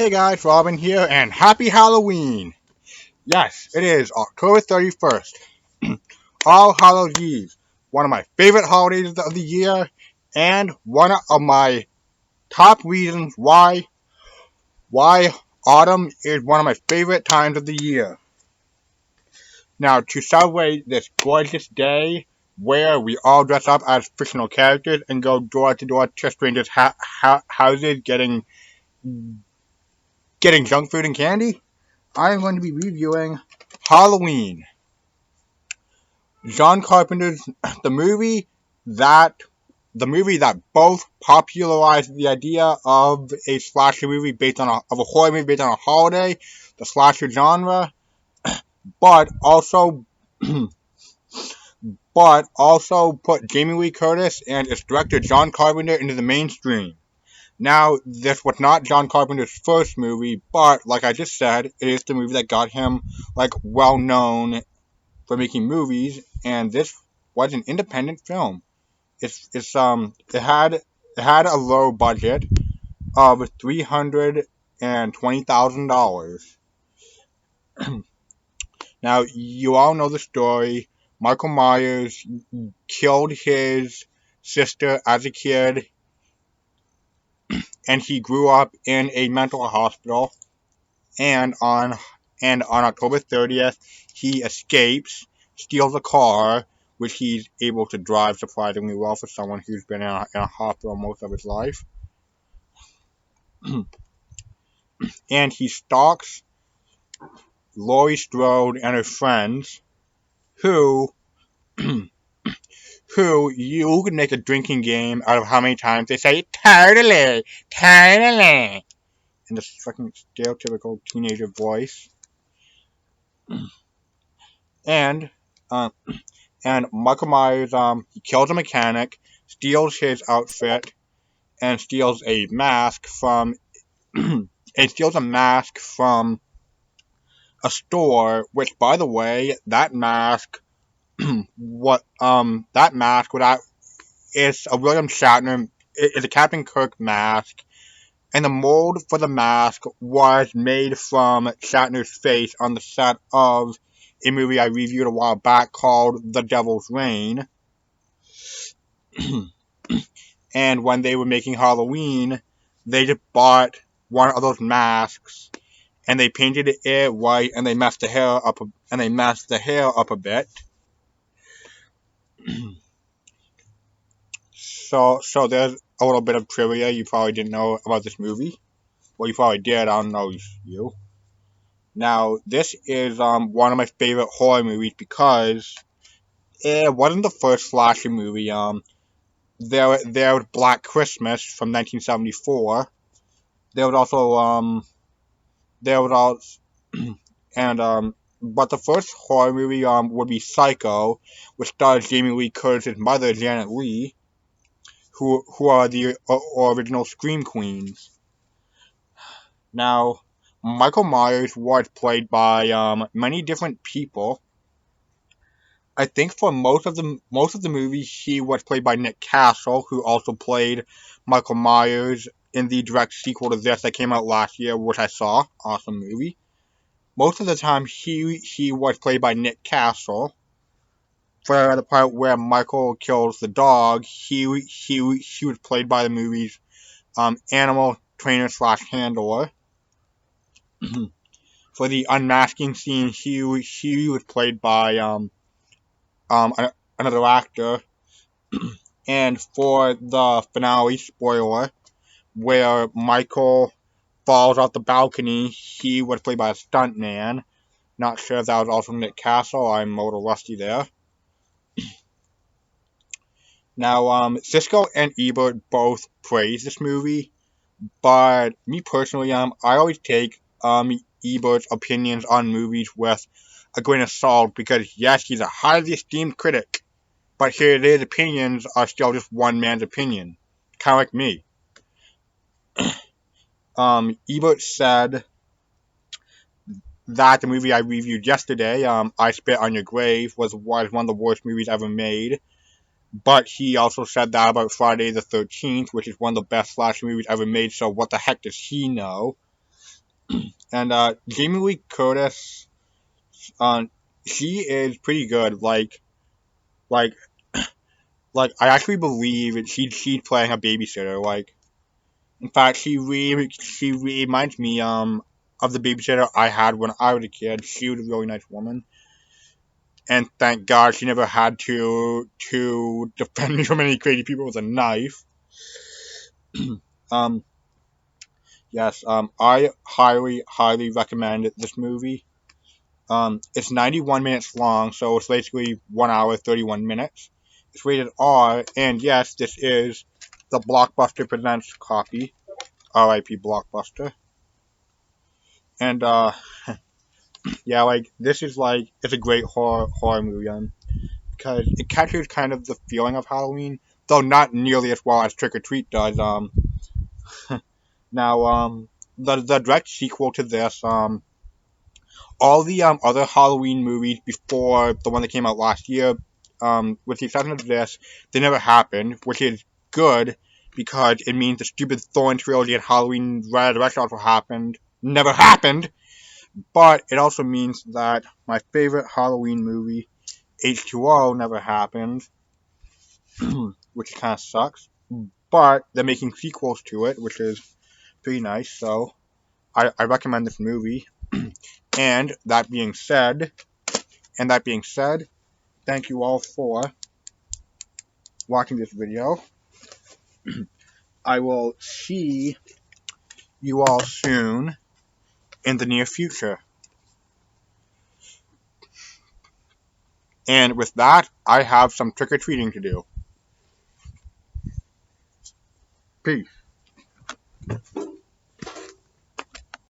Hey guys, Robin here, and happy Halloween! Yes, it is October 31st, All Hallows Eve, one of my favorite holidays of the year, and one of my top reasons why autumn is one of my favorite times of the year. Now, to celebrate this gorgeous day, where we all dress up as fictional characters and go door to door to strangers' houses getting junk food and candy, I am going to be reviewing Halloween. John Carpenter's the movie that the movie that both popularized the idea of a slasher movie based on a horror movie based on a holiday, the slasher genre, but also but also put Jamie Lee Curtis and its director John Carpenter into the mainstream. Now, this was not John Carpenter's first movie, but like I just said, it is the movie that got him well known for making movies, and this was an independent film. It had a low budget of $320,000. Now you all know the story. Michael Myers killed his sister as a kid, and he grew up in a mental hospital. And on October 30th, he escapes, steals a car, which he's able to drive surprisingly well for someone who's been in a hospital most of his life. And he stalks Laurie Strode and her friends, who you could make a drinking game out of how many times they say totally, totally, in this fucking stereotypical teenager voice. And um, and Michael Myers he kills a mechanic, steals his outfit, and steals a mask from and steals a mask from a store. Which, by the way, that mask, that mask without is a William Shatner, is a Captain Kirk mask, and the mold for the mask was made from Shatner's face on the set of a movie I reviewed a while back called The Devil's Reign. And when they were making Halloween, they just bought one of those masks and they painted it white and they messed the hair up a bit. So there's a little bit of trivia you probably didn't know about this movie. Well, you probably did. I don't know you. Now, this is one of my favorite horror movies because it wasn't the first slasher movie. There was Black Christmas from 1974. There was also there was also and but the first horror movie would be Psycho, which stars Jamie Lee Curtis' mother Janet Leigh, who are the original Scream Queens. Now, Michael Myers was played by many different people. I think for most of the movie he was played by Nick Castle, who also played Michael Myers in the direct sequel to this that came out last year, which I saw. Awesome movie. Most of the time he was played by Nick Castle. For the part where Michael kills the dog, he was played by the movie's animal trainer slash handler. For the unmasking scene, he was played by another actor. And for the finale, spoiler, where Michael falls off the balcony, he was played by a stuntman. Not sure if that was also Nick Castle. I'm a little rusty there. Now, Cisco and Ebert both praised this movie, but me personally, I always take Ebert's opinions on movies with a grain of salt because yes, he's a highly esteemed critic, but his opinions are still just one man's opinion, kind of like me. Ebert said that the movie I reviewed yesterday, I Spit on Your Grave, was one of the worst movies ever made. But he also said that about Friday the 13th, which is one of the best slasher movies ever made, so what the heck does he know? And Jamie Lee Curtis, uh, she is pretty good. Like, I actually believe that she's playing a babysitter. In fact, she reminds me of the babysitter I had when I was a kid. She was a really nice woman, and thank God she never had to defend me from any crazy people with a knife. Um, yes, I highly recommend this movie. It's 91 minutes long, so it's basically 1 hour 31 minutes. It's rated R, and yes, this is the Blockbuster Presents copy. R.I.P. Blockbuster. And yeah, this is it's a great horror movie, because it captures kind of the feeling of Halloween, though not nearly as well as Trick or Treat does. Now the direct sequel to this, all the other Halloween movies before the one that came out last year, with the exception of this, they never happened, which is good because it means the stupid Thorn trilogy and Halloween Resurrection also happened, never happened. But it also means that my favorite Halloween movie, H2O, never happened, which kind of sucks. But they're making sequels to it, which is pretty nice. So I recommend this movie. And that being said, thank you all for watching this video. I will see you all soon in the near future. And with that, I have some trick or treating to do. Peace.